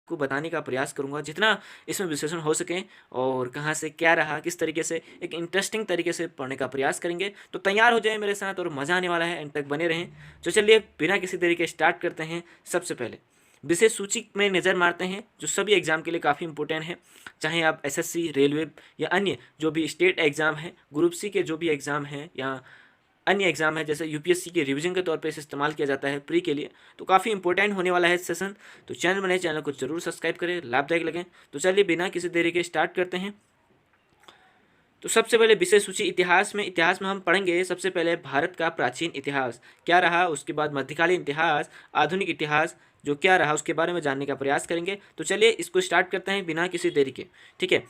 आपको बताने का प्रयास करूँगा, जितना इसमें विश्लेषण हो सके और कहाँ से क्या रहा, किस तरीके से एक इंटरेस्टिंग तरीके से पढ़ने का प्रयास करेंगे। तो तैयार हो जाए मेरे साथ और मज़ा आने वाला है, एंड तक बने रहें। तो चलिए बिना किसी देरी के स्टार्ट करते हैं। सबसे पहले विशेष सूची में नज़र मारते हैं, जो सभी एग्जाम के लिए काफ़ी इंपॉर्टेंट है, चाहे आप एसएससी, रेलवे या अन्य जो भी स्टेट एग्ज़ाम है, ग्रुप सी के जो भी एग्ज़ाम हैं या अन्य एग्जाम है, जैसे यूपीएससी के रिवीजन के तौर पे इसे इस्तेमाल किया जाता है प्री के लिए। तो काफ़ी इंपॉर्टेंट होने वाला है सेशन। तो चैनल बने, चैनल को जरूर सब्सक्राइब करें, लाभदायक लगे। तो चलिए बिना किसी देरी के स्टार्ट करते हैं। तो सबसे पहले विषय सूची इतिहास में हम पढ़ेंगे सबसे पहले भारत का प्राचीन इतिहास क्या रहा, उसके बाद मध्यकालीन इतिहास, आधुनिक इतिहास जो क्या रहा उसके बारे में जानने का प्रयास करेंगे। तो चलिए इसको स्टार्ट करते हैं बिना किसी देरी के। ठीक है,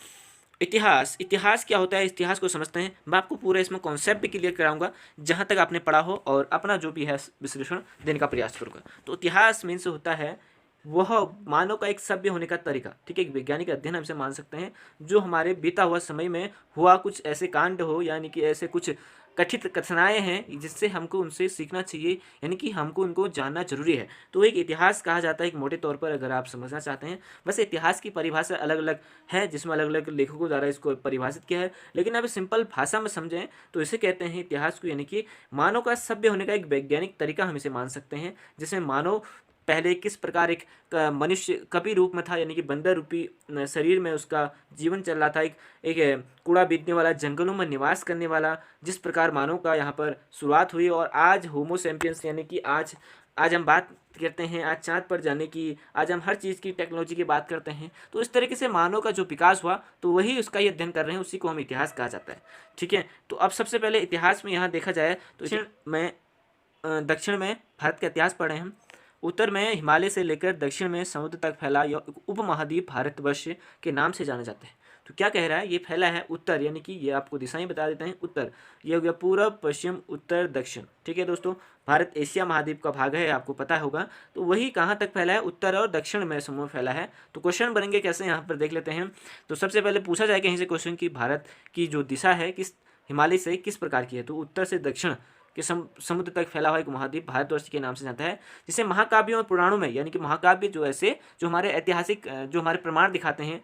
इतिहास क्या होता है, इतिहास को समझते हैं। मैं आपको पूरा इसमें कॉन्सेप्ट भी क्लियर कराऊंगा जहां तक आपने पढ़ा हो, और अपना जो भी है विश्लेषण देने का प्रयास करूंगा। तो इतिहास मीन्स होता है वह मानव का एक सभ्य होने का तरीका। ठीक है, एक वैज्ञानिक अध्ययन हम इसे मान सकते हैं, जो हमारे बीता हुआ समय में हुआ कुछ ऐसे कांड हो, यानी कि ऐसे कुछ कथित कथनाएं हैं जिससे हमको उनसे सीखना चाहिए, यानी कि हमको उनको जानना जरूरी है। तो एक इतिहास कहा जाता है एक मोटे तौर पर, अगर आप समझना चाहते हैं। वैसे इतिहास की परिभाषा अलग अलग है, जिसमें अलग अलग लेखकों द्वारा इसको परिभाषित किया है, लेकिन अब सिंपल भाषा में समझें तो इसे कहते हैं इतिहास को, यानी कि मानव का सभ्य होने का एक वैज्ञानिक तरीका हम इसे मान सकते हैं, जिसमें मानव पहले किस प्रकार एक मनुष्य कपि रूप में था, यानी कि बंदर रूपी शरीर में उसका जीवन चल रहा था, एक कूड़ा बीतने वाला, जंगलों में निवास करने वाला, जिस प्रकार मानव का यहाँ पर शुरुआत हुई, और आज होमो सैपियंस, यानी कि आज हम बात करते हैं, आज चांद पर जाने की, आज हम हर चीज़ की टेक्नोलॉजी की बात करते हैं। तो इस तरीके से मानव का जो विकास हुआ, तो वही उसका ये अध्ययन कर रहे हैं, उसी को हम इतिहास कहा जाता है। ठीक है, तो अब सबसे पहले इतिहास में यहाँ देखा जाए तो दक्षिण में भारत का इतिहास पढ़े हम। उत्तर में हिमालय से लेकर दक्षिण में समुद्र तक फैला यह उपमहाद्वीप भारतवर्ष के नाम से जाना जाता है। तो क्या कह रहा है, ये फैला है उत्तर, यानी कि ये आपको दिशाएं बता देते हैं। उत्तर ये हो गया पूर्व, पश्चिम, उत्तर, दक्षिण। ठीक है दोस्तों, भारत एशिया महाद्वीप का भाग है, आपको पता होगा। तो वही कहाँ तक फैला है, उत्तर और दक्षिण में समूह फैला है। तो क्वेश्चन बनेंगे कैसे, यहाँ पर देख लेते हैं। तो सबसे पहले पूछा जाए कहीं से क्वेश्चन की भारत की जो दिशा है किस हिमालय से किस प्रकार की है, तो उत्तर से दक्षिण के समुद्र तक फैला हुआ एक महाद्वीप भारतवर्ष के नाम से जाता है, जिसे महाकाव्यों और पुराणों में, यानी कि महाकाव्य जो ऐसे जो हमारे ऐतिहासिक जो हमारे प्रमाण दिखाते हैं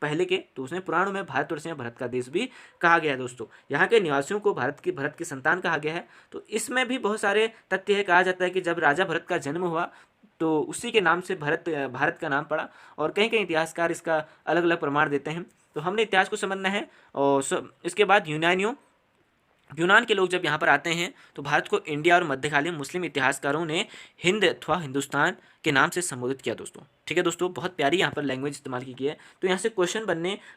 पहले के, तो उसमें पुराणों में भारतवर्ष या भारत का देश भी कहा गया है। दोस्तों यहाँ के निवासियों को भरत की संतान कहा गया है। तो इसमें भी बहुत सारे तथ्य है। कहा जाता है कि जब राजा भरत का जन्म हुआ तो उसी के नाम से भारत का नाम पड़ा, और कहीं कहीं इतिहासकार इसका अलग अलग प्रमाण देते हैं। तो हमने इतिहास को समझना है। और इसके बाद यूनान के लोग जब यहाँ पर आते हैं तो भारत को इंडिया और मध्यकालीन मुस्लिम इतिहासकारों ने हिंद अथवा हिंदुस्तान के नाम से संबोधित किया दोस्तों। ठीक है दोस्तों, बहुत प्यारी यहाँ पर लैंग्वेज इस्तेमाल की गई है। तो यहाँ से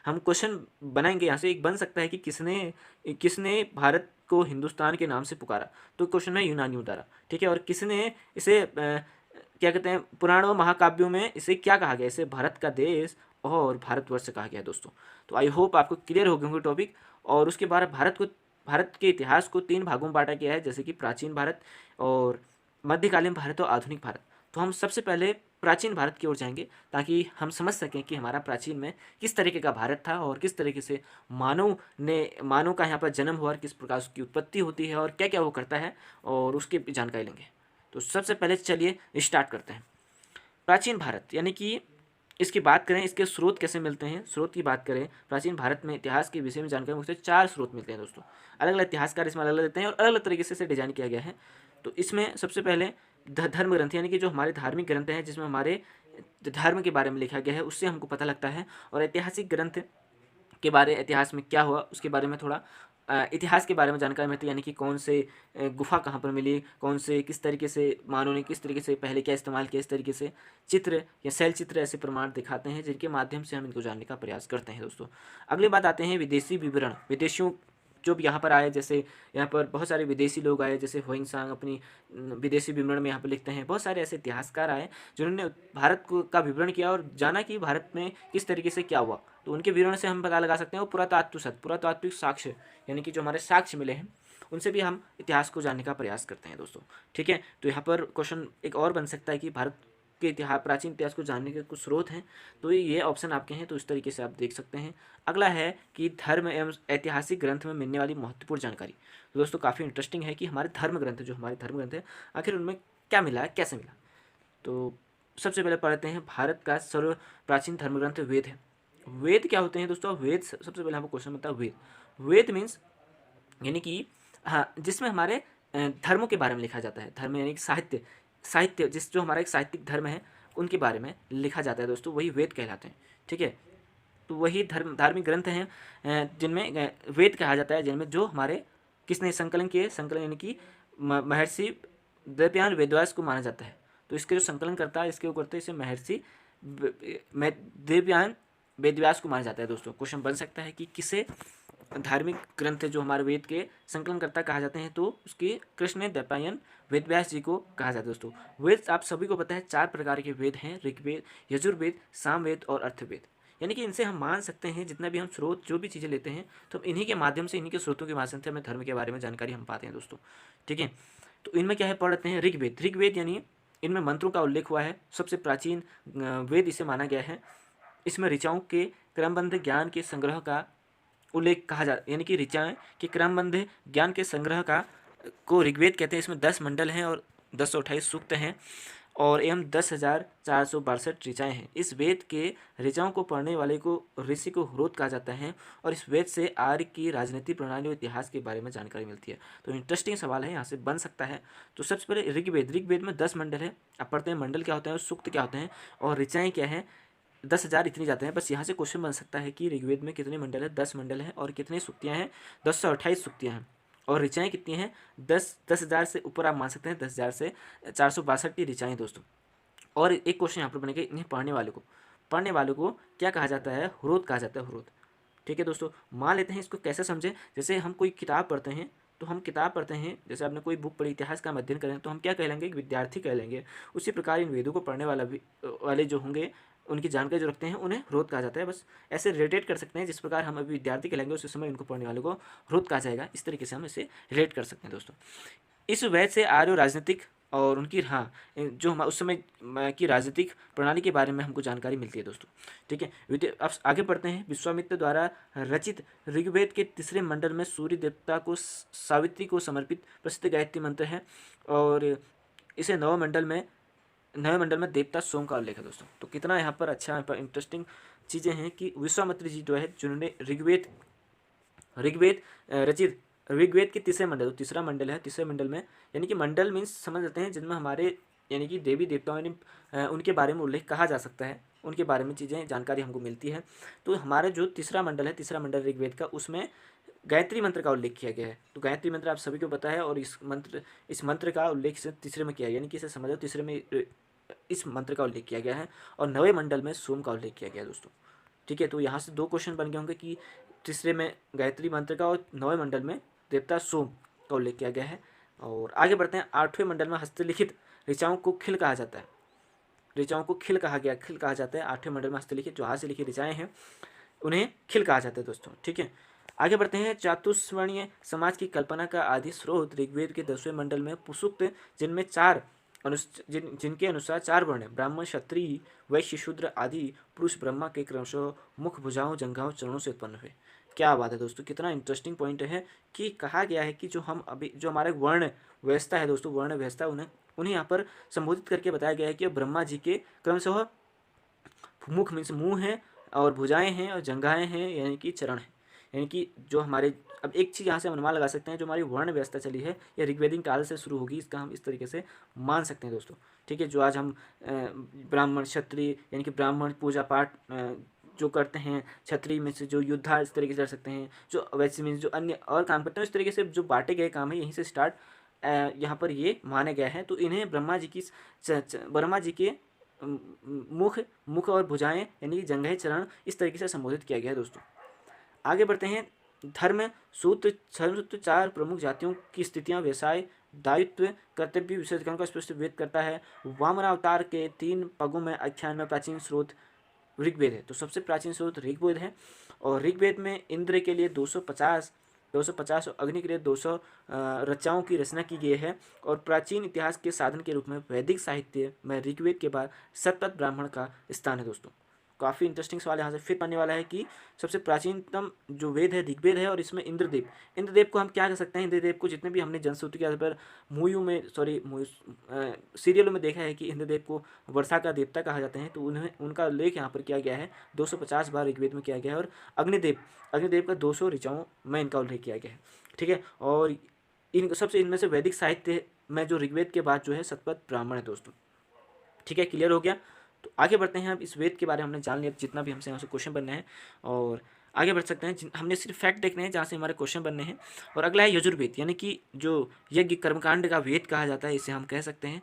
हम क्वेश्चन बनाएंगे। यहाँ से एक बन सकता है कि किसने भारत को हिंदुस्तान के नाम से पुकारा, तो क्वेश्चन है यूनानियों द्वारा। ठीक है, और किसने इसे क्या कहते हैं, पुराणों महाकाव्यों में इसे क्या कहा गया, इसे भारत का देश और भारतवर्ष कहा गया दोस्तों। तो आई होप आपको क्लियर हो गए होंगे टॉपिक। और उसके बाद भारत के इतिहास को 3 भागों में बांटा गया है, जैसे कि प्राचीन भारत और मध्यकालीन भारत और आधुनिक भारत। तो हम सबसे पहले प्राचीन भारत की ओर जाएंगे, ताकि हम समझ सकें कि हमारा प्राचीन में किस तरीके का भारत था, और किस तरीके से मानव का यहाँ पर जन्म हुआ, और किस प्रकार उसकी उत्पत्ति होती है, और क्या क्या वो करता है, और उसकी जानकारी लेंगे। तो सबसे पहले चलिए स्टार्ट करते हैं। प्राचीन भारत, यानी कि इसकी बात करें, इसके स्रोत कैसे मिलते हैं, स्रोत की बात करें, प्राचीन भारत में इतिहास के विषय में जानकारी मुझसे 4 स्रोत मिलते हैं दोस्तों। अलग अलग इतिहासकार इसमें अलग अलग देते हैं, और अलग अलग तरीके से इसे डिजाइन किया गया है। तो इसमें सबसे पहले धर्म ग्रंथ, यानी कि जो हमारे धार्मिक ग्रंथ हैं, जिसमें हमारे धर्म के बारे में लिखा गया है, उससे हमको पता लगता है। और ऐतिहासिक ग्रंथ के बारे, इतिहास में क्या हुआ उसके बारे में थोड़ा इतिहास के बारे में जानकारी मिलती है, यानी कि कौन से गुफा कहाँ पर मिली, कौन से किस तरीके से मानव ने किस तरीके से पहले क्या इस्तेमाल किया, इस तरीके से चित्र या शैल चित्र ऐसे प्रमाण दिखाते हैं, जिनके माध्यम से हम इनको जानने का प्रयास करते हैं दोस्तों। अगली बात आते हैं विदेशी विवरण। विदेशियों जो भी यहाँ पर आए, जैसे यहाँ पर बहुत सारे विदेशी लोग आए, जैसे ह्वेनसांग अपनी विदेशी विवरण में यहाँ पर लिखते हैं। बहुत सारे ऐसे इतिहासकार आए जिन्होंने भारत का विवरण किया और जाना कि भारत में किस तरीके से क्या हुआ। तो उनके विवरण से हम पता लगा सकते हैं। और पुरातात्विक साक्ष्य, यानी कि जो हमारे साक्ष्य मिले हैं, उनसे भी हम इतिहास को जानने का प्रयास करते हैं दोस्तों। ठीक है, तो यहाँ पर क्वेश्चन एक और बन सकता है कि भारत के इतिहास, प्राचीन इतिहास को जानने के कुछ स्रोत हैं। तो ये ऑप्शन आपके हैं, तो इस तरीके से आप देख सकते हैं। अगला है कि धर्म एवं ऐतिहासिक ग्रंथ में मिलने वाली महत्वपूर्ण जानकारी। तो दोस्तों काफ़ी इंटरेस्टिंग है कि हमारे धर्म ग्रंथ है, जो हमारे धर्म ग्रंथ है, आखिर उनमें क्या मिला है, कैसे मिला। तो सबसे पहले पढ़ते हैं भारत का सर्व प्राचीन धर्म ग्रंथ वेद है। वेद क्या होते हैं दोस्तों? वेद सबसे पहले हमको क्वेश्चन बनता है वेद। वेद मीन्स यानी कि हाँ, जिसमें हमारे धर्मों के बारे में लिखा जाता है। धर्म यानी कि साहित्य, साहित्य जो हमारा एक साहित्यिक धर्म है उनके बारे में लिखा जाता है दोस्तों, वही वेद कहलाते हैं। ठीक है, तो वही धार्मिक ग्रंथ हैं जिनमें वेद कहा जाता है, जिनमें जो हमारे किसने संकलन किए, संकलन यानी कि महर्षि द्रव्यान वेदव्यास को माना जाता है। तो इसके जो संकलन करता है, इसके वो करते हैं, इसे महर्षि देवयान वेदव्यास को माना जाता है दोस्तों। क्वेश्चन बन सकता है कि किसे धार्मिक ग्रंथ जो हमारे वेद के संकलनकर्ता कहा जाते हैं, तो उसके कृष्ण द्वैपायन वेदव्यास जी को कहा जाता है दोस्तों। वेद आप सभी को पता है 4 प्रकार के वेद हैं, ऋग्वेद, यजुर्वेद, सामवेद और अर्थवेद। यानी कि इनसे हम मान सकते हैं जितना भी हम स्रोत जो भी चीज़ें लेते हैं तो हम इन्हीं के माध्यम से, इन्हीं के स्रोतों के माध्यम से हमें धर्म के बारे में जानकारी हम पाते हैं दोस्तों। ठीक है, तो इनमें क्या है पढ़ते हैं ऋग्वेद। ऋग्वेद यानी इनमें मंत्रों का उल्लेख हुआ है, सबसे प्राचीन वेद इसे माना गया है। इसमें ऋचाओं के क्रमबद्ध ज्ञान के संग्रह का उल्लेख कहा जा, यानी कि ऋचाएँ के क्रमबद्ध ज्ञान के संग्रह का को ऋग्वेद कहते हैं। इसमें 10 मंडल हैं और 1028 सूक्त हैं और एवं 10,462 ऋचाएँ हैं। इस वेद के ऋचाओं को पढ़ने वाले को ऋषि को ह्रोत कहा जाता है और इस वेद से आर्य की राजनीति प्रणाली और इतिहास के बारे में जानकारी मिलती है। तो इंटरेस्टिंग सवाल है, यहाँ से बन सकता है। तो सबसे पहले ऋग्वेद में 10 मंडल है। अब पढ़ते हैं मंडल क्या होते हैं और सूक्त क्या होते हैं और ऋचाएँ क्या हैं। 10,000 इतनी जाते हैं। बस यहाँ से क्वेश्चन बन सकता है कि ऋग्वेद में कितने मंडल है, 10 मंडल है और कितनी सूक्तियाँ हैं, 1028 सूक्तियाँ हैं और ऋचाएँ कितनी हैं, 10,000 से ऊपर आप मान सकते हैं, 10,000 से 462 की ऋचाएँ दोस्तों। और एक क्वेश्चन यहाँ पर बनेगा, इन्हें पढ़ने वालों को क्या कहा जाता है, ह्रोत कहा जाता है, ह्रोत। ठीक है दोस्तों, मान लेते हैं इसको कैसे समझें। जैसे हम कोई किताब पढ़ते हैं तो हम किताब पढ़ते हैं, जैसे आपने कोई बुक पढ़ी, इतिहास का अध्ययन करें तो हम क्या कहलेंगे, एक विद्यार्थी कहलेंगे। उसी प्रकार इन वेदों को पढ़ने वाले जो होंगे, उनकी जानकारी जो रखते हैं, उन्हें ह्रोत कहा जाता है। बस ऐसे रिलेटेड कर सकते हैं, जिस प्रकार हम अभी विद्यार्थी कहलेंगे उसी समय इनको पढ़ने वाले को ह्रोत कहा जाएगा। इस तरीके से हम इसे रिलेट कर सकते हैं दोस्तों। इस वेद से आर्य राजनीतिक और उनकी जो हम उस समय की राजनीतिक प्रणाली के बारे में हमको जानकारी मिलती है दोस्तों। ठीक है, अब आगे पढ़ते हैं। विश्वामित्र द्वारा रचित ऋग्वेद के 3रे मंडल में सूर्य देवता को सावित्री को समर्पित प्रसिद्ध गायत्री मंत्र है और इसे 9वें मंडल में देवता सोम का उल्लेख है दोस्तों। तो कितना यहाँ पर अच्छा, यहाँ पर इंटरेस्टिंग चीज़ें हैं कि विश्वामित्र जी जो है जिन्होंने ऋग्वेद रचित ऋग्वेद के 3रे मंडल, तो 3रा मंडल है, 3रे मंडल में यानी कि मंडल मीन्स समझ लेते हैं जिनमें हमारे यानी कि देवी देवताओं यानी उनके बारे में उल्लेख कहा जा सकता है, उनके बारे में चीज़ें जानकारी हमको मिलती है। तो हमारा जो 3रा मंडल है, 3रा मंडल ऋग्वेद का, उसमें गायत्री मंत्र का उल्लेख किया गया है। तो गायत्री मंत्र आप सभी को पता है और इस मंत्र का उल्लेख 3रे में किया है, यानी कि इसे समझो 3रे में इस मंत्र का उल्लेख किया गया है और 9वें मंडल में सोम का उल्लेख किया गया है दोस्तों। ठीक है, तो यहाँ से 2 क्वेश्चन बन गए होंगे कि 3रे में गायत्री मंत्र का और 9वें मंडल में देवता सोम का उल्लेख किया गया है। और आगे बढ़ते हैं। 8वें मंडल में हस्तलिखित ऋचाओं को खिल कहा जाता है। ऋचाओं को खिल कहा जाता है। 8वें मंडल में हस्तलिखित जो हाथ से लिखी ऋचाएँ हैं उन्हें खिल कहा जाता है दोस्तों। ठीक है, आगे बढ़ते हैं। चातुर्वर्णीय समाज की कल्पना का आदि स्रोत ऋग्वेद के 10वें मंडल में पुसूक्त, जिनमें जिनके अनुसार 4 वर्ण है, ब्राह्मण, क्षत्रिय, वैश्य, शूद्र आदि पुरुष ब्रह्मा के क्रमशः मुख, भुजाओं, जंघाओं, चरणों से उत्पन्न हुए। क्या बात है दोस्तों, कितना इंटरेस्टिंग पॉइंट है कि कहा गया है कि जो हमारे वर्ण व्यवस्था है दोस्तों, वर्ण व्यवस्था उन्हें यहाँ पर संबोधित करके बताया गया है कि ब्रह्मा जी के क्रमशः मुख मीन्स मुँह है और भुजाएं हैं और जंघाएं हैं, यानी कि चरण है। यानी कि जो हमारे, अब एक चीज़ यहाँ से हम अनुमान लगा सकते हैं, जो हमारी वर्ण व्यवस्था चली है यह ऋग्वेदिक काल से शुरू होगी, इसका हम इस तरीके से मान सकते हैं दोस्तों। ठीक है, जो आज हम ब्राह्मण, क्षत्रिय यानी कि ब्राह्मण पूजा पाठ जो करते हैं, क्षत्रिय में से जो योद्धा इस तरीके से कर सकते हैं, जो वैसे मीन्स जो अन्य और काम करते हैं, इस तरीके से जो बांटे गए काम है यहीं से स्टार्ट यहाँ पर ये माने गए हैं। तो इन्हें ब्रह्मा जी के मुख और भुजाएं यानी कि जंघाएं, चरण इस तरीके से संबोधित किया गया है दोस्तों। आगे बढ़ते हैं। धर्म सूत्र 4 प्रमुख जातियों की स्थितियां, व्यवसाय, दायित्व, कर्तव्य, विशेषज्ञों का स्पष्ट वेद करता है। वामन अवतार के 3 पगों में आख्यान में प्राचीन स्रोत ऋग्वेद है। तो सबसे प्राचीन स्रोत ऋग्वेद है और ऋग्वेद में इंद्र के लिए 250 और अग्नि के लिए 200 रचनाओं की रचना की गई है और प्राचीन इतिहास के साधन के रूप में वैदिक साहित्य में ऋग्वेद के बाद सतपथ ब्राह्मण का स्थान है दोस्तों। काफ़ी इंटरेस्टिंग सवाल यहाँ से फिर आने वाला है कि सबसे प्राचीनतम जो वेद है ऋग्वेद है, और इसमें इंद्रदेव, इंद्रदेव को हम क्या कह सकते हैं? इंद्रदेव को जितने भी हमने जनश्रुति के आधार पर मूवियों में, सॉरी सीरियलों में देखा है कि इंद्रदेव को वर्षा का देवता कहा जाता है, तो उन्हें उनका उल्लेख यहाँ पर किया गया है 250 बार ऋग्वेद में किया गया है। और अग्निदेव, अग्निदेव का 200 ऋचाओं में इनका उल्लेख किया गया है। ठीक है, और इन सबसे इनमें से वैदिक साहित्य में जो ऋग्वेद के बाद जो है शतपथ ब्राह्मण है दोस्तों। ठीक है, क्लियर हो गया। तो आगे बढ़ते हैं। अब इस वेद के बारे में हमने जान लिया, जितना भी हमसे यहाँ से क्वेश्चन बनने हैं, और आगे बढ़ सकते हैं। हमने सिर्फ फैक्ट देखने हैं जहाँ से हमारे क्वेश्चन बनने हैं। और अगला है यजुर्वेद, यानी कि जो यज्ञ कर्मकांड का वेद कहा जाता है, इसे हम कह सकते हैं।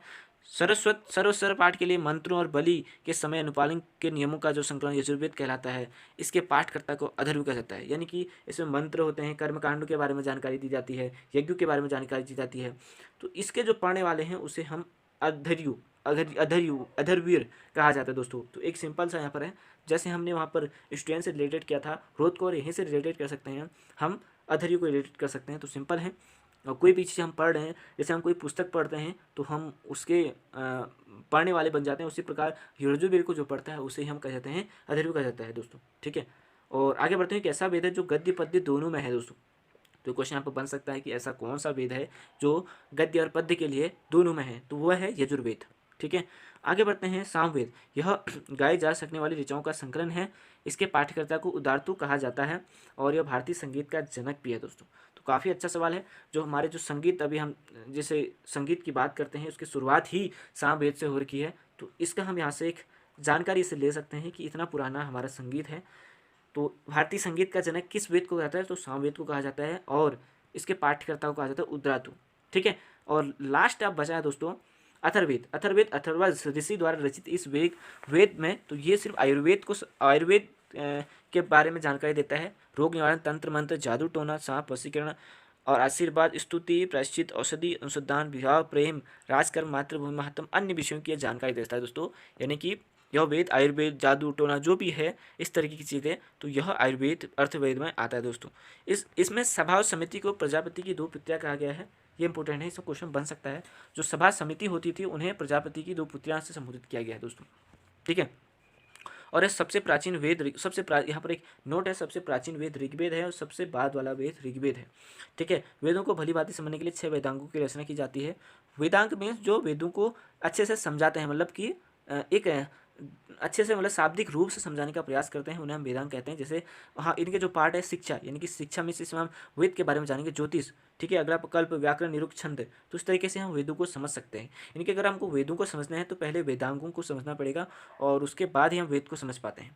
सर्वस्वर पाठ के लिए मंत्रों और बलि के समय अनुपालन के नियमों का जो संकलन यजुर्वेद कहलाता है, इसके पाठकर्ता को अधर्व कहा जाता है। यानी कि इसमें मंत्र होते हैं, कर्मकांडों के बारे में जानकारी दी जाती है, यज्ञों के बारे में जानकारी दी जाती है। तो इसके जो पढ़ने वाले हैं उसे हम अधर्यु अधर्वीर कहा जाता है दोस्तों। तो एक सिंपल सा यहाँ पर है, जैसे हमने वहाँ पर स्टूडेंट से रिलेटेड किया था, रोध को और यहीं से रिलेटेड कर सकते हैं, हम अधर्यु को रिलेटेड कर सकते हैं। तो सिंपल है। और कोई भी चीज़ हम पढ़ रहे हैं, जैसे हम कोई पुस्तक पढ़ते हैं तो हम उसके पढ़ने वाले बन जाते हैं, उसी प्रकार यजुर्वेद को जो पढ़ता है उसे हम कह जाते हैं अधर्यु कहा जाता है दोस्तों। ठीक है, और आगे बढ़ते हैं कि ऐसा वेद है जो गद्य पद्य दोनों में है दोस्तों। तो क्वेश्चन यहाँ पर बन सकता है कि ऐसा कौन सा वेद है जो गद्य और पद्य के लिए दोनों में है? तो वह है यजुर्वेद। ठीक है, आगे बढ़ते हैं। सामवेद, यह गाए जा सकने वाली ऋचाओं का संकलन है। इसके पाठ्यकर्ता को उदारतु कहा जाता है, और यह भारतीय संगीत का जनक भी है दोस्तों। तो काफ़ी अच्छा सवाल है। जो हमारे जो संगीत, अभी हम जैसे संगीत की बात करते हैं, उसकी शुरुआत ही सामवेद से हो रखी है। तो इसका हम यहाँ से एक जानकारी से ले सकते हैं कि इतना पुराना हमारा संगीत है। तो भारतीय संगीत का जनक किस वेद को कहा जाता है? तो सामवेद को कहा जाता है, और इसके पाठ्यकर्ता को कहा जाता है उद्रातु। ठीक है, और लास्ट अब बचा है दोस्तों अथर्ववेद। अथर्ववेद अथर्वा ऋषि द्वारा रचित इस वेद में, तो ये सिर्फ आयुर्वेद के बारे में जानकारी देता है। रोग निवारण, तंत्र मंत्र, जादू टोना, सांप वशीकरण और आशीर्वाद, स्तुति, प्रायश्चित, औषधि, अनुसंधान, विवाह, प्रेम, राजकर्म, मातृभूमि महत्व, अन्य विषयों की जानकारी देता है दोस्तों। यानी कि यह वेद आयुर्वेद, जादू टोना जो भी है इस तरीके की चीज़ें, तो यह आयुर्वेद अर्थवेद में आता है दोस्तों। इसमें सभा और समिति को प्रजापति की 2 पुत्रियां कहा गया है। ये इंपॉर्टेंट है, इसमें क्वेश्चन बन सकता है। जो सभा समिति होती थी उन्हें प्रजापति की 2 पुत्रियां से संबोधित किया गया है दोस्तों। ठीक है, और यह सबसे प्राचीन वेद, यहाँ पर एक नोट है, सबसे प्राचीन वेद ऋग्वेद है और सबसे बाद वाला वेद ऋग्वेद है। ठीक है, वेदों को भली भांति समझने के लिए 6 वेदांगों की रचना की जाती है। वेदांग मीन्स जो वेदों को अच्छे से समझाते हैं, मतलब कि एक अच्छे से, मतलब शाब्दिक रूप से समझाने का प्रयास करते हैं, उन्हें हम वेदांग कहते हैं। जैसे हाँ, इनके जो पार्ट है शिक्षा, यानी कि शिक्षा में इसमें हम वेद के बारे में जानेंगे। ज्योतिष, ठीक है, अगला कल्प, व्याकरण, निरुक्त, छंद। तो इस तरीके से हम वेदों को समझ सकते हैं। इनके अगर हमको वेदों को समझना है तो पहले वेदांगों को समझना पड़ेगा, और उसके बाद ही हम वेद को समझ पाते हैं।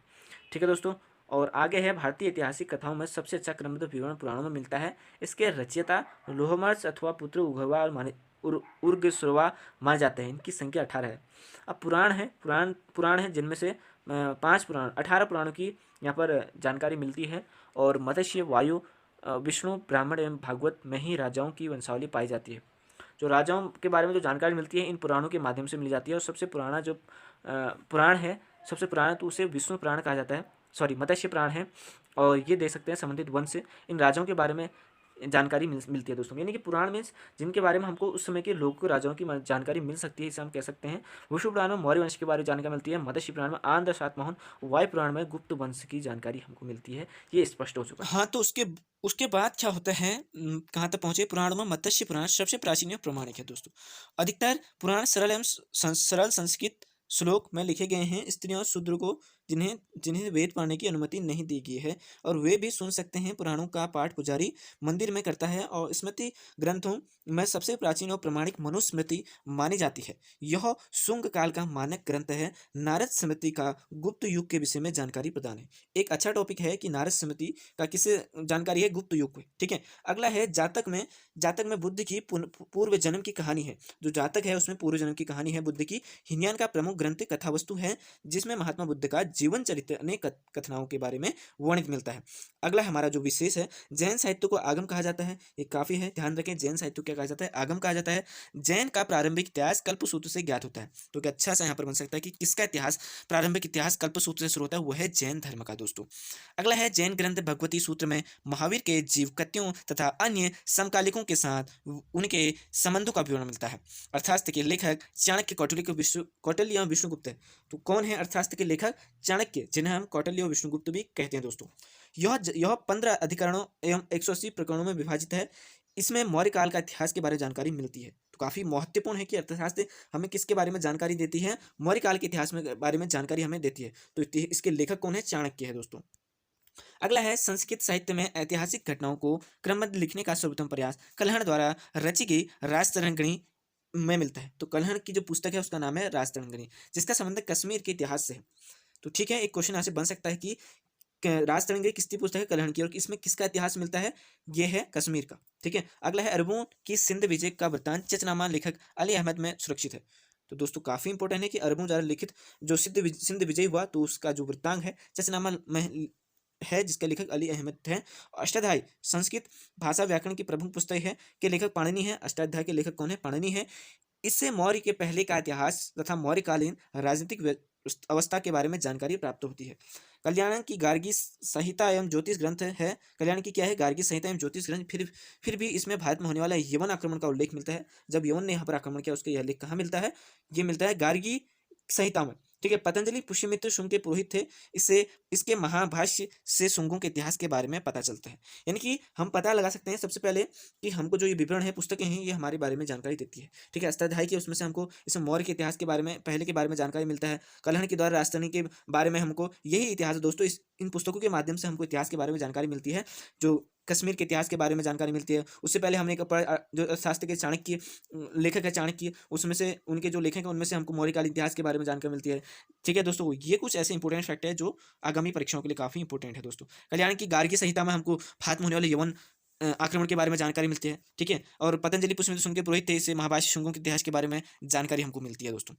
ठीक है दोस्तों, और आगे है भारतीय ऐतिहासिक कथाओं में सबसे अच्छा क्रमबद्ध विवरण पुराणों में मिलता है। इसके रचयिता लोहमर्ष अथवा पुत्र उघवा और उर्गश्रवा माने जाते हैं। इनकी संख्या 18 है। अब पुराण है जिनमें से 18 पुराणों की यहाँ पर जानकारी मिलती है, और मत्स्य, वायु, विष्णु, ब्राह्मण एवं भागवत में ही राजाओं की वंशावली पाई जाती है। जो राजाओं के बारे में जो जानकारी मिलती है इन पुराणों के माध्यम से मिल जाती है। और सबसे पुराना जो पुराण है, सबसे पुराना, तो उसे विष्णु पुराण कहा जाता है, सॉरी मत्स्य पुराण है। और ये देख सकते हैं संबंधित वंश से इन राजाओं के बारे में जानकारी मिलती है दोस्तों। यानी कि पुराण मीन्स जिनके बारे में हमको उस समय के लोगों को, राजाओं की जानकारी मिल सकती है, इसे हम कह सकते हैं। विष्णु पुराण में मौर्य वंश के बारे में जानकारी मिलती है, मत्स्य पुराण में आंध्र सातवाहन, वायु पुराण में गुप्त वंश की जानकारी हमको मिलती है। ये स्पष्ट हो चुका है। हाँ, तो उसके बाद क्या होता है, कहाँ तक पहुँचे? पुराण में मत्स्य पुराण सबसे प्राचीन एवं प्रामाणिक है दोस्तों। अधिकतर पुराण सरल एवं सरल संस्कृत श्लोक में लिखे गए हैं। स्त्रियों और शूद्र को जिन्हें जिन्हें वेद पढ़ने की अनुमति नहीं दी गई है, और वे भी सुन सकते हैं। पुराणों का पाठ पुजारी मंदिर में करता है, और स्मृति ग्रंथों में सबसे प्राचीन और प्रामाणिक मनुस्मृति मानी जाती है। यह शुंग काल का मानक ग्रंथ है। नारद स्मृति का गुप्त युग के विषय में जानकारी प्रदान है। एक अच्छा टॉपिक है कि नारद स्मृति का किससे जानकारी है? गुप्त युग में। ठीक है, अगला है जातक में बुद्ध की पूर्व जन्म की कहानी है। जो जातक है उसमें पूर्व जन्म की कहानी है बुद्ध की। हिनयान का प्रमुख ग्रंथ कथावस्तु है, जिसमें महात्मा बुद्ध का जीवन चरित्र अनेक कथनाओं के बारे में वर्णित मिलता है। अगला हमारा जो विशेष है, जैन साहित्य को आगम कहा जाता है। ये काफी है, ध्यान रखें। जैन साहित्य को क्या कहा जाता है? आगम कहा जाता है। जैन का प्रारंभिक इतिहास कल्पसूत्र से ज्ञात होता है। तो क्या अच्छा सा यहाँ पर बन सकता है कि किसका इतिहास, प्रारंभिक इतिहास कल्पसूत्र से शुरू होता है? वो है जैन धर्म का दोस्तों। अगला है जैन ग्रंथ भगवती सूत्र में महावीर के जीवकत्यों तथा अन्य समकालिकों के साथ उनके संबंधों का विवरण मिलता है। अर्थशास्त्र के लेखक चाणक्य, कौटिल्य एवं विष्णुगुप्त है। तो कौन है अर्थशास्त्र के लेखक? चाणक्य, जिन्हें हम कौटिल्य और विष्णुगुप्त भी कहते हैं दोस्तों। यह 15 अधिकरणों एवं 180 प्रकरणों में विभाजित है। इसमें मौर्य काल का इतिहास के बारे में जानकारी मिलती है। तो काफ़ी महत्वपूर्ण है कि अर्थशास्त्र हमें किसके बारे में जानकारी देती है, मौर्य काल के इतिहास में बारे में जानकारी हमें देती है। तो इसके लेखक कौन है, चाणक्य है दोस्तों। अगला है संस्कृत साहित्य में ऐतिहासिक घटनाओं को क्रमबद्ध लिखने का सर्वोत्तम प्रयास कल्हण द्वारा रची गई राजतरंगिणी में मिलता है। तो कल्हण की जो पुस्तक है उसका नाम है राजतरंगिणी, जिसका संबंध कश्मीर के इतिहास से है। तो ठीक है, एक क्वेश्चन यहाँ से बन सकता है कि राजतरंगिणी किसकी पुस्तक है, कल्हण की, और इसमें किसका इतिहास मिलता है, ये है कश्मीर का। ठीक है, अगला है अरबों की सिंध विजय का वृत्तांत चचनामा लेखक अली अहमद में सुरक्षित है। तो दोस्तों काफी इंपॉर्टेंट है कि अरबों द्वारा लिखित जो सिंध विजय हुआ, तो उसका जो वृत्तांत है चचनामा में है, जिसके लेखक अली अहमद हैं। अष्टाध्यायी संस्कृत भाषा व्याकरण की प्रमुख पुस्तक है, के लेखक पाणिनि है। अष्टाध्यायी के लेखक कौन है, पाणिनि है। इससे मौर्य के पहले का इतिहास तथा मौर्यकालीन राजनीतिक अवस्था के बारे में जानकारी प्राप्त होती है। कल्याण की गार्गी संहिता एवं ज्योतिष ग्रंथ है। कल्याण की क्या है, गार्गी संहिता एवं ज्योतिष ग्रंथ। फिर भी इसमें भारत में होने वाला यवन आक्रमण का उल्लेख मिलता है। जब यवन ने यहाँ पर आक्रमण किया, उसका यह लेख कहाँ मिलता है, ये मिलता है गार्गी संहिता में। ठीक है, पतंजलि पुष्यमित्र शुंग के पुरोहित थे। इससे इसके महाभाष्य से शुंगों के इतिहास के बारे में पता चलता है। यानी कि हम पता लगा सकते हैं सबसे पहले कि हमको जो ये विवरण है, पुस्तकें हैं, ये हमारे बारे में जानकारी देती है। ठीक है, अष्टाध्यायी के उसमें से हमको इसमें मौर्य के इतिहास के बारे में, पहले के बारे में जानकारी मिलता है। कल्हण के द्वारा राजधानी के बारे में हमको यही इतिहास दोस्तों, इन पुस्तकों के माध्यम से हमको इतिहास के बारे में जानकारी मिलती है। जो कश्मीर के इतिहास के बारे में जानकारी मिलती है। उससे पहले हमने जो शास्त्र के चाणक्य लेखक है, चाणक्य, उसमें से उनके जो लेखक हैं उनमें से हमको मौर्यकालीन इतिहास के बारे में जानकारी मिलती है। ठीक है दोस्तों, ये कुछ ऐसे इंपॉर्टेंट फैक्ट है जो आगामी परीक्षाओं के लिए काफ़ी इंपॉर्टेंट है दोस्तों। कल्याण की गार्गी संहिता में हमको भारत में होने वाले यवन आक्रमण के बारे में जानकारी मिलती है। ठीक है, और पतंजलि पुष्यमित्र शुंग के पुरोहित थे, इससे महाभाष्य शुंगों के इतिहास के बारे में जानकारी हमको मिलती है दोस्तों।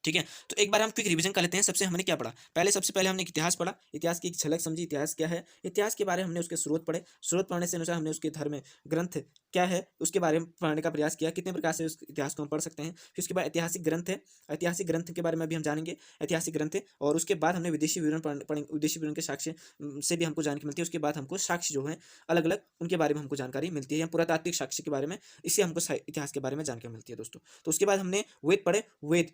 ठीक है, तो एक बार हम क्विक रिवीजन कर लेते हैं। सबसे हमने क्या पढ़ा, सबसे पहले हमने इतिहास पढ़ा, इतिहास की एक झलक समझी, इतिहास क्या है, इतिहास के बारे में हमने उसके स्रोत पढ़े, स्रोत पढ़ने से अनुसार हमने उसके धर्म ग्रंथ क्या है उसके बारे में पढ़ने का प्रयास किया, कितने प्रकार से उस इतिहास को हम पढ़ सकते हैं। फिर उसके बाद ऐतिहासिक ग्रंथ है, ऐतिहासिक ग्रंथ के बारे में भी हम जानेंगे, ऐतिहासिक ग्रंथ है। और उसके बाद हमने विदेशी विवरण पढ़ेंगे, विदेशी विवरण के साक्ष्य से भी हमको जानकारी मिलती है। उसके बाद हमको साक्ष्य जो है अलग अलग, उनके बारे में हमको जानकारी मिलती है, या पुरातात्विक साक्ष्य के बारे में, इससे हमको इतिहास के बारे में जानकारी मिलती है दोस्तों। तो उसके बाद हमने वेद पढ़े, वेद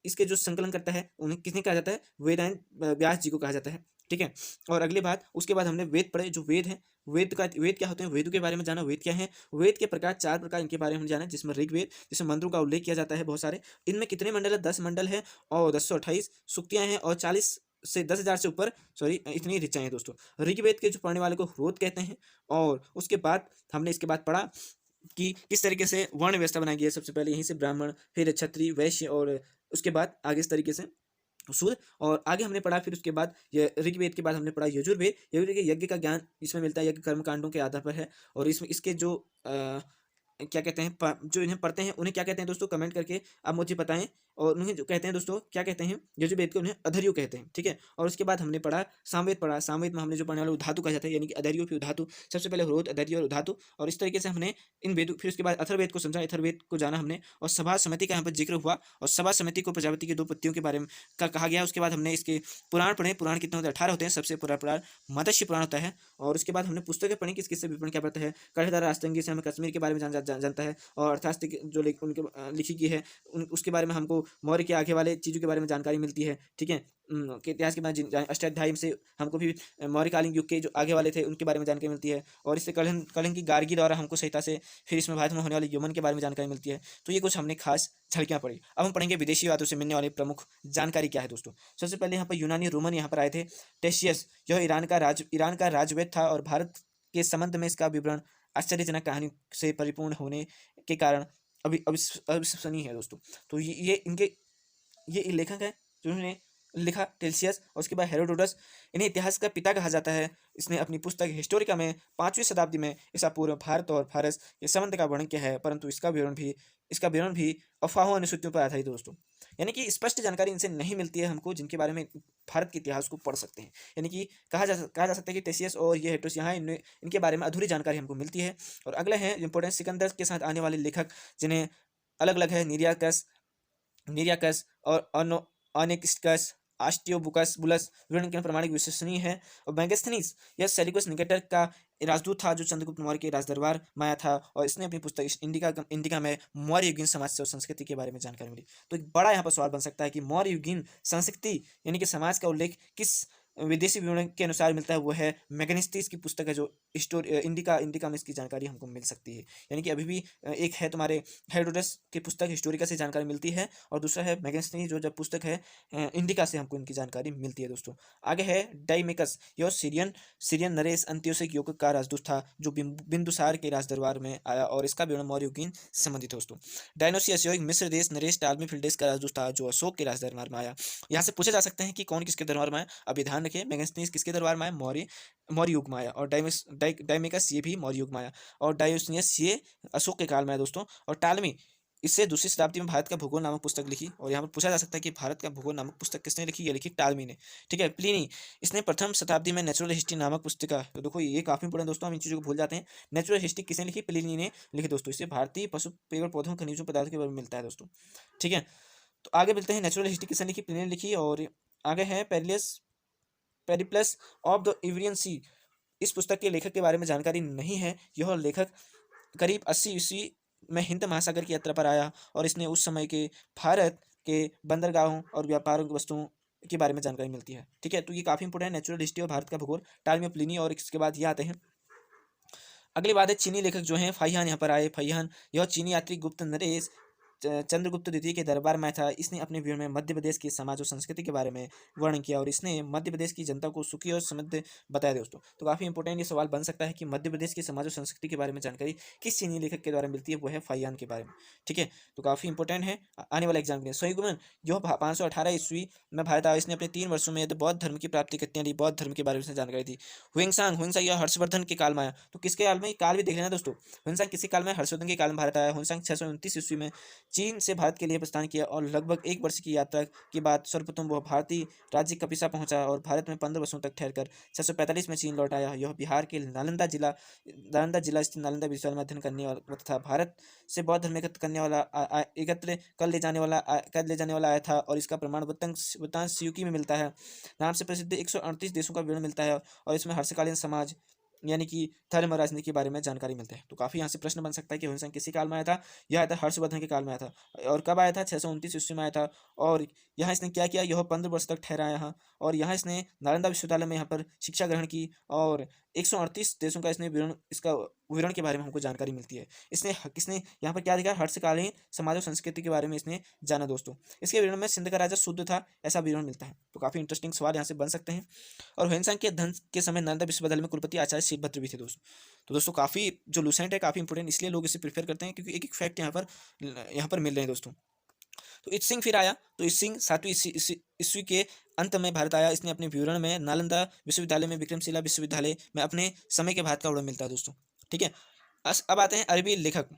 इसके जो संकलन करता है उन्हें किसने कहा जाता है, वेदायन व्यास जी को कहा जाता है। ठीक है, और अगले बात उसके बाद हमने वेद पढ़े, जो वेद है, वेद क्या होते हैं, वेदों के बारे में जाना, वेद क्या है, वेद के प्रकार 4 प्रकार, इनके बारे में जाना, जिसमें ऋग्वेद, जिसमें मंत्रों का उल्लेख किया जाता है बहुत सारे। इनमें कितने मंडल है, 10 मंडल है, और 1028 सूक्तियाँ हैं, और 40 से 10,000 से ऊपर, सॉरी, इतनी ऋचाएँ हैं दोस्तों। ऋग्वेद के जो पढ़ने वाले को ह्रोत कहते हैं। और उसके बाद हमने इसके बाद पढ़ा कि किस तरीके से वर्ण व्यवस्था बनाई गई है। सबसे पहले यहीं से ब्राह्मण, फिर क्षत्रिय, वैश्य, और उसके बाद आगे इस तरीके से शूद्र, और आगे हमने पढ़ा। फिर उसके बाद ये ऋग्वेद के बाद हमने पढ़ा यजुर्वेद। यजुर्वेद के यज्ञ का ज्ञान इसमें मिलता है, यज्ञ कर्म कांडों के आधार पर है। और इसमें इसके जो क्या कहते हैं, जो इन्हें पढ़ते हैं उन्हें क्या कहते हैं दोस्तों, कमेंट करके आप मुझे बताएं। और उन्हें जो कहते हैं दोस्तों, क्या कहते हैं, यजुर्वेद को उन्हें अधर्यु कहते हैं। ठीक है, और उसके बाद हमने पढ़ा सामवेद पढ़ा। सामवेद में हमने जो पढ़ने वाले उधातु कहा जाता है, यानी कि अधर्यु फिर उधातु, सबसे पहले ह्रोत, अधर्यु और उधातु। और इस तरीके से हमने इन वेदों, फिर उसके बाद अथर्ववेद को समझा, अथर्ववेद को जाना हमने। और सभा समिति का यहाँ पर जिक्र हुआ, और सभा समिति को प्रजापति के 2 पत्तियों के बारे में का कहा गया। उसके बाद हमने इसके पुराण पढ़े, पुराण कितने होते हैं, 18 होते हैं। सबसे पूरा पुराण मत्स्य पुराण होता है। और उसके बाद हमने पुस्तकें पढ़ी, किस किससे विवरण क्या पड़ता है। कठधारा रास्तंगी से हमें कश्मीर के बारे में जानता है, और अर्थशास्त्र जो उनके लिखी गई है उसके बारे में हमको मौर्य के आगे वाले चीज़ों के बारे में जानकारी मिलती है। ठीक है, के इतिहास के बारे में अष्टाध्यायी से हमको भी मौर्यकालीन युग के जो आगे वाले थे उनके बारे में जानकारी मिलती है। और इससे कलहन की गार्गी द्वारा हमको संहिता से, फिर इसमें भारत में होने वाले यमन के बारे में जानकारी मिलती है। तो ये कुछ हमने खास झलकियाँ पढ़ी। अब हम पढ़ेंगे विदेशी बातों से मिलने वाली प्रमुख जानकारी क्या है दोस्तों। सबसे पहले यहाँ पर यूनानी रोमन यहाँ पर आए थे। टेशियस, यह ईरान का राजवैद था, और भारत के संबंध में इसका विवरण आश्चर्यजनक कहानी से परिपूर्ण होने के कारण अविश्वसनीय है दोस्तों। तो ये लेखक है जिन्होंने लिखा, टेल्सियस। और उसके बाद हेरोडोटस, इन्हें इतिहास का पिता कहा जाता है। इसने अपनी पुस्तक हिस्टोरिका में 5वीं शताब्दी में ईसा पूर्व भारत और फारस के संबंध का वर्णन किया है, परंतु इसका विवरण भी अफवाहों अनुसूचियों पर आधारित है दोस्तों। यानी कि स्पष्ट जानकारी इनसे नहीं मिलती है हमको, जिनके बारे में भारत के इतिहास को पढ़ सकते हैं। यानी कि कहा जा सकता है कि टेसियस और ये हेटोस, यहाँ इनके बारे में अधूरी जानकारी हमको मिलती है। और अगले हैं इंपोर्टेंट सिकंदर के साथ आने वाले लेखक, जिन्हें अलग अलग है, निरियाकस और अनेक्सिकस, आस्टियोबुकस बुलस विवरण के प्रमाणिक विश्वसनीय है। और मैगस्थनीज यह सेलिकस निकेटर का राजदूत था जो चंद्रगुप्त मौर्य के राजदरबार में आया था, और इसने अपनी पुस्तक इंडिका में मौर्य युगीन समाज से और संस्कृति के बारे में जानकारी मिली। तो एक बड़ा यहाँ पर सवाल बन सकता है कि मौर्य युगीन संस्कृति यानी कि समाज का उल्लेख किस विदेशी विवरण के अनुसार मिलता है, वो है मैगनीस्टीज की पुस्तक है जो इंडिका में इसकी जानकारी हमको मिल सकती है। यानी कि अभी भी एक है तुम्हारे हेरोडोटस की पुस्तक हिस्टोरिका से जानकारी मिलती है, और दूसरा है मैगनीस्टीज जो जब पुस्तक है इंडिका से हमको इनकी जानकारी मिलती है दोस्तों। आगे है डाइमेकस, यह सीरियन नरेश अंत्योदय युग का राजदूत था जो बिंदुसार के राजदरबार में आया, और इसका विवरण मौर्य युगीन से संबंधित है दोस्तों। डायनोसियस यह एक मिस्र देश नरेश टालमी फिल्डेस का राजदूत था जो अशोक के राजदरबार में आया। यहाँ से पूछे जा सकते हैं कि कौन किसके दरबार में आया। अभी ध्यान रखिए, मैगनीज किसके दरबार में आया, मौर्य युग में आया, और डाइमेकस ये भी मौर्य युग में आया, और डायोनियस ये अशोक के काल में आया दोस्तों। और टालमी इससे दूसरी शताब्दी में भारत का भूगोल नामक पुस्तक लिखी, और यहाँ पर पूछा जा सकता है कि भारत का भूगोल नामक पुस्तक किसने लिखी, ये लिखी टालमी ने। ठीक है, प्लिनी इसने प्रथम शताब्दी में नेचुरल हिस्ट्री नामक पुस्तिका, तो देखो ये काफी इंपोर्टेंट दोस्तों, हम इन चीजों को भूल जाते हैं। नेचुरल हिस्ट्री किसने लिखी, प्लिनी ने लिखी दोस्तों। इससे भारतीय पशु पेड़ पौधों खनिजों पदार्थों के बारे में मिलता है दोस्तों। ठीक है, तो आगे मिलते हैं नेचुरल हिस्ट्री किसने लिखी, प्लिनी ने लिखी। और आगे है पेरिप्लस ऑफ द इवरियन सी। इस पुस्तक के लेखक के बारे में जानकारी नहीं है। यह लेखक करीब 80 ईस्वी में हिंद महासागर की यात्रा पर आया, और इसने उस समय के भारत के बंदरगाहों और व्यापारिक वस्तुओं के बारे में जानकारी मिलती है। ठीक है, तो ये काफी इंपोर्टेंट है, नेचुरल हिस्ट्री और भारत का भूगोल, टालमी, प्लिनी, और इसके बाद ये आते हैं। अगली बात है चीनी लेखक जो हैं फाहियान यहाँ पर आए। फाहियान यह चीनी यात्री गुप्त नरेश चंद्रगुप्त द्वितीय के दरबार में था। इसने अपने विवरण में मध्य प्रदेश की समाज और संस्कृति के बारे में वर्णन किया, और इसने मध्य प्रदेश की जनता को सुखी और समृद्ध बताया दोस्तों। तो काफी इंपोर्टेंट ये सवाल बन सकता है कि मध्य प्रदेश की समाज और संस्कृति के बारे में जानकारी किस चीनी लेखक के द्वारा मिलती है, वो है फाहियान के बारे में। ठीक है, तो काफी इंपोर्टेंट है आने वाले एग्जाम के लिए। स्वयं जो 518 ईस्वी में भारत आया, इसने अपने 3 वर्षों में बौद्ध धर्म की प्राप्ति कितनी ली, बौद्ध धर्म के बारे में जानकारी दी। हुइंगसांग यह हर्षवर्धन के काल में आया। तो किसके काल में, काल भी देख लेना दोस्तों। हुइंगसांग किसी काल में, हर्षवर्धन के काल में भारत आया। हुइंगसांग 629 ईस्वी में चीन से भारत के लिए प्रस्थान किया, और लगभग 1 वर्ष की यात्रा के बाद सर्वप्रथम वह भारतीय राज्य कपिसा पहुंचा, और भारत में 15 वर्षों तक ठहरकर 645 में चीन लौट आया। यह बिहार के नालंदा जिला स्थित नालंदा विश्वविद्यालय में अध्ययन करने वाला तथा भारत से बौद्ध धर्म एकत्र कर ले जाने वाला आया था, और इसका प्रमाण वृत्तांत सियुकी में मिलता है। नाम से प्रसिद्ध 138 देशों का विवरण मिलता है, और इसमें हर्षकालीन समाज यानी कि धर्म और राजनीति के बारे में जानकारी मिलते हैं। तो काफी यहाँ से प्रश्न बन सकता है कि हुइंगसांग किसी काल में आया था। यह आया था हर्षवर्धन के काल में आया था, और कब आया था, 629 ईस्वी में आया था। और यहाँ इसने क्या किया, यह 15 वर्ष तक ठहरा यहाँ, और यहाँ इसने नालंदा विश्वविद्यालय में यहाँ पर शिक्षा ग्रहण की, और 138 देशों का इसने इसका विवरण के बारे में हमको जानकारी मिलती है। किसने यहाँ पर क्या दिखा, हर्षकालीन समाज और संस्कृति के बारे में इसने जाना दोस्तों। इसके विवरण में सिंध का राजा शुद्ध था, ऐसा विवरण मिलता है। तो काफी इंटरेस्टिंग सवाल यहाँ से बन सकते हैं। और हुइंगसांग के धन के समय नालंदा विश्वविद्यालय में कुलपति आचार्य शिवभद्र भी थे दोस्तों। तो दोस्तों काफी जो लूसेंट है, काफी इंपोर्टेंट, इसलिए लोग इसे प्रेफर करते हैं क्योंकि एक एक फैक्ट यहाँ पर मिल रहे हैं दोस्तों। तो इत्सिंग फिर आया। तो इत्सिंग 7वीं ईस्वी के अंत में भारत आया। इसने अपने विवरण में नालंदा विश्वविद्यालय में विक्रमशिला विश्वविद्यालय में अपने समय के भारत का वर्णन मिलता है दोस्तों। ठीक है, अब आते हैं अरबी लेखक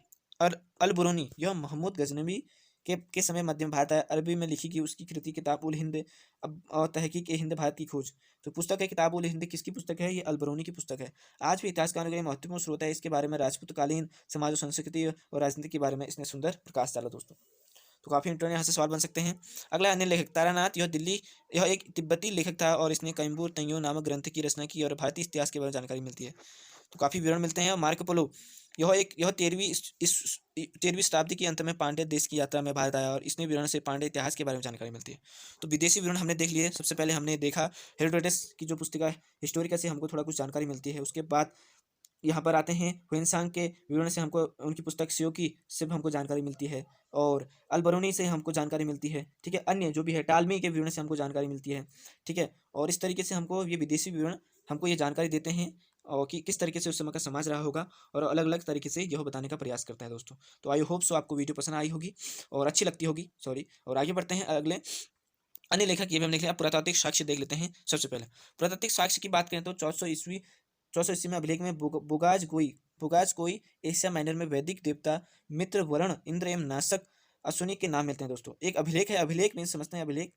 अल बुरूनी। यह महमूद गजनवी के समय मध्य में भारत आया। अरबी में लिखी गई उसकी कृति किताब उल हिंद और तहकीक हिंद भारत की खोज। तो पुस्तक है किताब उल हिंद, किसकी पुस्तक है, ये अल बुरूनी की पुस्तक है। आज भी इतिहासकारों के लिए महत्वपूर्ण स्रोत है। इसके बारे में राजपूतकालीन समाज और संस्कृति और राजनीति के बारे में इसने सुंदर प्रकाश डाला दोस्तों। तो काफी इंटरेस्टिंग यहाँ से सवाल बन सकते हैं। अगला अन्य लेखक तारानाथ, यह एक तिब्बती लेखक था, और इसने कैम्बूर तंयो नामक ग्रंथ की रचना की, और भारतीय इतिहास के बारे में जानकारी मिलती है। तो काफी विवरण मिलते हैं। मार्को पोलो, यह 13वीं शताब्दी के अंत में पांड्य देश की यात्रा में भारत आया, और इसने विवरण से पांड्य इतिहास के बारे में जानकारी मिलती है। तो विदेशी विवरण हमने देख लिए। सबसे पहले हमने देखा हेरोडोटस की जो पुस्तिका हिस्टोरिका से हमको थोड़ा कुछ जानकारी मिलती है। उसके बाद यहाँ पर आते हैं हुइंगसांग के विवरण से हमको उनकी पुस्तक सियोकी से हमको जानकारी मिलती है, और अल बरूनी से हमको जानकारी मिलती है। ठीक है, अन्य जो भी है टालमी के विवरण से हमको जानकारी मिलती है। ठीक है, और इस तरीके से हमको ये विदेशी विवरण हमको ये जानकारी देते हैं, और कि किस तरीके से उस समय का समाज रहा होगा, और अलग अलग तरीके से यह बताने का प्रयास करता है दोस्तों। तो आई होप सो आपको वीडियो पसंद आई होगी और अच्छी लगती होगी, सॉरी। और आगे बढ़ते हैं अगले अन्य लेखक, ये भी हम देख लें। पुरातात्विक साक्ष्य देख लेते हैं। सबसे पहले पुरातात्विक साक्ष्य की बात करें तो 1400 ईस्वी में अभिलेख में बुगाज कोई एशिया माइनर में वैदिक देवता मित्र वरुण इंद्र एवं नासक अश्विनी के नाम मिलते हैं दोस्तों। एक अभिलेख है, अभिलेख में समझते हैं अभिलेख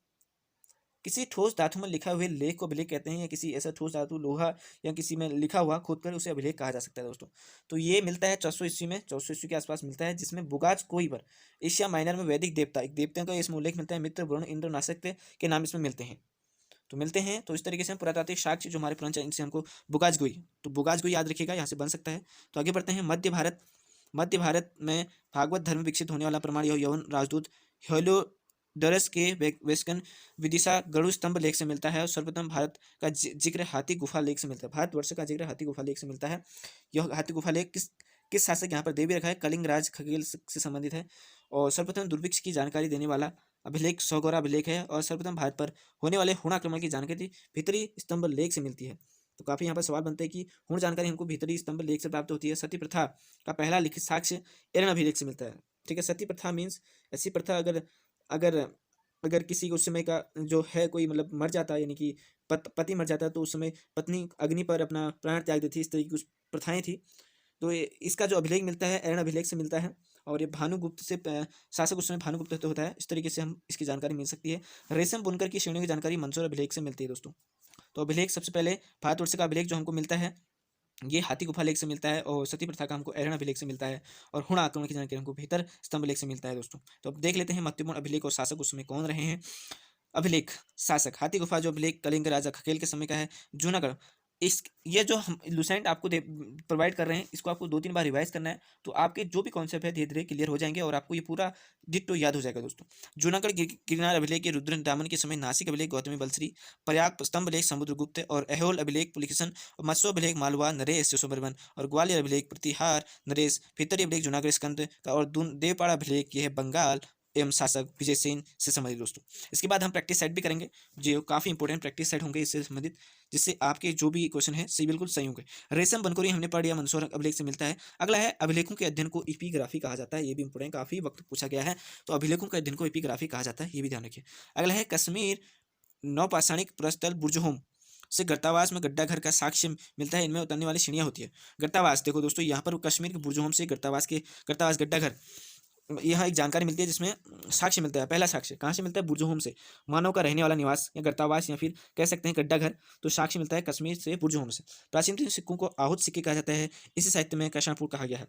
किसी ठोस धातु में लिखा हुए लेख को अभिलेख कहते हैं, या किसी ऐसा ठोस धातु लोहा या किसी में लिखा हुआ खोद कर उसे अभिलेख कहा जा सकता है दोस्तों। तो ये मिलता है 1400 ईस्वी में, 1400 ईस्वी के आसपास मिलता है, जिसमें बुगाज कोई पर एशिया माइनर में वैदिक देवता, एक देवता का इसमें उल्लेख मिलता है, मित्र वरुण इंद्र नासक के नाम इसमें मिलते हैं। तो मिलते हैं। तो इस तरीके से हम पुरातात्विक साक्ष्य जो हमारे पुराने इनसे हमको बुगाजगुई, तो बुगाजगुई याद रखिएगा, यहाँ से बन सकता है। तो आगे बढ़ते हैं। मध्य भारत में भागवत धर्म विकसित होने वाला प्रमाण यह यवन राजदूत हेलियोडोरस के वेस्कन विदिशा गरुड़ स्तंभ लेख से मिलता है। और सर्वप्रथम भारत का जिक्र हाथी गुफा लेख से मिलता है। भारतवर्ष का जिक्र हाथी गुफा लेख से मिलता है। यह हाथी गुफा लेख किस शासक यहाँ पर दे भी रखा है, कलिंग राज खगेल से संबंधित है। और सर्वप्रथम दुर्भिक्ष की जानकारी देने वाला अभिलेख सौगौरा अभिलेख है। और सर्वप्रथम भारत पर होने वाले हुण आक्रमण की जानकारी भीतरी स्तंभ लेख से मिलती है। तो काफी यहाँ पर सवाल बनते हैं कि हुण जानकारी हमको भीतरी स्तंभ लेख से प्राप्त होती है। सती प्रथा का पहला लिखित साक्ष्य एरन अभिलेख से मिलता है। ठीक है, सती प्रथा मीन्स ऐसी प्रथा अगर अगर अगर किसी उस समय का जो है कोई मतलब मर जाता है, यानी कि पति मर जाता है, तो उस समय पत्नी अग्नि पर अपना प्राण त्याग देती, इस तरह की कुछ प्रथाएं थी। तो इसका जो अभिलेख मिलता है एरन अभिलेख से मिलता है। और ये भानुगुप्त से शासक उस समय भानुगुप्त तो होता है। इस तरीके से हम इसकी जानकारी मिल सकती है। रेशम बुनकर की श्रेणियों की जानकारी मंसूर अभिलेख से मिलती है दोस्तों। तो अभिलेख सबसे पहले भारतवर्ष का अभिलेख जो हमको मिलता है ये हाथी गुफा लेख से मिलता है। और सती प्रथा का हमको एरन अभिलेख से मिलता है। और हुण आक्रमण की जानकारी हमको भीतर स्तंभ लेख से मिलता है दोस्तों। तो अब देख लेते हैं महत्वपूर्ण अभिलेख और शासक उस समय कौन रहे हैं। अभिलेख शासक हाथी गुफा जो अभिलेख कलिंग राजा खकेल के समय का है। जूनागढ़, इस ये जो हम लुसेंट आपको प्रोवाइड कर रहे हैं, इसको आपको 2-3 बार रिवाइज करना है। तो आपके जो भी कॉन्सेप्ट है धीरे धीरे क्लियर हो जाएंगे और आपको ये पूरा डिट्टो याद हो जाएगा दोस्तों। जूनागढ़ गिरनार अभिलेख रुद्र दामन के समय, नासिक अभिलेख गौतमी बलश्री, प्रयाग स्तंभ लेख समुद्रगुप्त और ऐहोल अभिलेख पुलिकेशन, मत्स्य अभिलेख मालवा नरेश यशोवर्मन और ग्वालियर अभिलेख प्रतिहार नरेश, भीतरी अभिलेख जूनागढ़ स्कंद का और देवपाड़ा अभिलेख ये है बंगाल एवं शासक विजय सेन से संबंधित दोस्तों। इसके बाद हम प्रैक्टिस सेट भी करेंगे जो काफ़ी इंपॉर्टेंट प्रैक्टिस सेट होंगे इससे संबंधित, जिससे आपके जो भी क्वेश्चन है सही बिल्कुल सही होंगे। रेशम बनकोरी हमने पढ़ लिया, मंसूर अभिलेख से मिलता है। अगला है अभिलेखों के अध्ययन को एपिग्राफी कहा जाता है। ये भी इंपॉर्टेंट, काफ़ी वक्त पूछा गया है। तो अभिलेखों के अध्ययन को एपिग्राफी कहा जाता है, ये भी ध्यान रखिए। अगला है कश्मीर नौपाषाणिक पुरस्थल बुर्जहोम से गर्तावास में गड्ढा घर का साक्ष्य मिलता है। इनमें उतरने वाली सीढ़ियाँ होती है। गर्तावास देखो दोस्तों, यहाँ पर कश्मीर के बुर्जहोम से गर्तावास गड्ढा घर, यहाँ एक जानकारी मिलती है जिसमें साक्ष्य मिलता है। पहला साक्ष्य कहाँ से मिलता है, बुर्जहोम से, मानव का रहने वाला निवास या गर्तावास या फिर कह सकते हैं गड्ढा घर। तो साक्ष्य मिलता है कश्मीर से, बुर्जहोम से। प्राचीन सिक्कों को आहूत सिक्के कहा जाता है। इसे साहित्य में कैशाणपुर कहा गया है।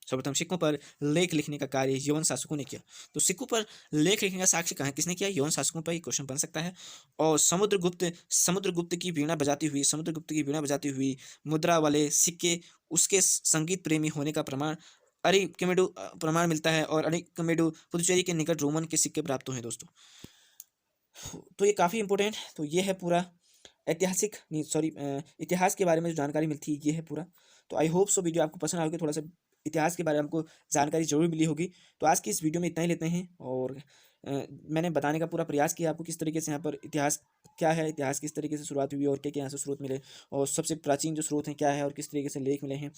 सर्वप्रथम सिक्कों पर लेख लिखने का कार्य यवन शासकों ने किया। तो सिक्कों पर लेख लिखने का साक्ष्य कहाँ किसने किया, यवन शासकों पर। क्वेश्चन बन सकता है। और समुद्रगुप्त की वीणा बजाती हुई मुद्रा वाले सिक्के उसके संगीत प्रेमी होने का प्रमाण अरिकमेडु प्रमाण मिलता है। और अरिकमेडु पुदुचेरी के निकट रोमन के सिक्के प्राप्त हुए दोस्तों। तो ये काफ़ी इंपॉर्टेंट, तो ये है पूरा इतिहास के बारे में जो जानकारी मिलती है ये है पूरा। तो आई होप सो वीडियो आपको पसंद आएगी, थोड़ा सा इतिहास के बारे में हमको जानकारी जरूर मिली होगी। तो आज की इस वीडियो में इतना ही लेते हैं। और मैंने बताने का पूरा प्रयास किया आपको किस तरीके से यहाँ पर इतिहास क्या है, इतिहास किस तरीके से शुरुआत हुई और क्या क्या यहाँ से स्रोत मिले, और सबसे प्राचीन जो स्रोत हैं क्या है और किस तरीके से लेख मिले हैं।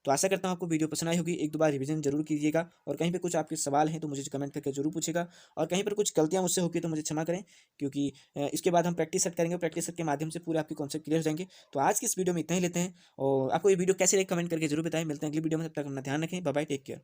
तो आशा करता हूँ आपको वीडियो पसंद आई होगी। एक दो बार रिवीजन जरूर कीजिएगा। और कहीं पे कुछ आपके सवाल हैं तो मुझे कमेंट करके जरूर पूछेगा। और कहीं पर कुछ गलतियाँ मुझसे होगी तो मुझे क्षमा करें, क्योंकि इसके बाद हम प्रैक्टिस सेट करेंगे। प्रैक्टिस सेट के माध्यम से पूरे आपके कॉन्सेप्ट क्लियर हो जाएंगे। तो आज की इस वीडियो में इतना ही लेते हैं। और आपको ये वीडियो कैसे लगे कमेंट करके जरूर बताएं। मिलते हैं अगली वीडियो में, तब तक अपना ध्यान रखें। Bye bye, take care.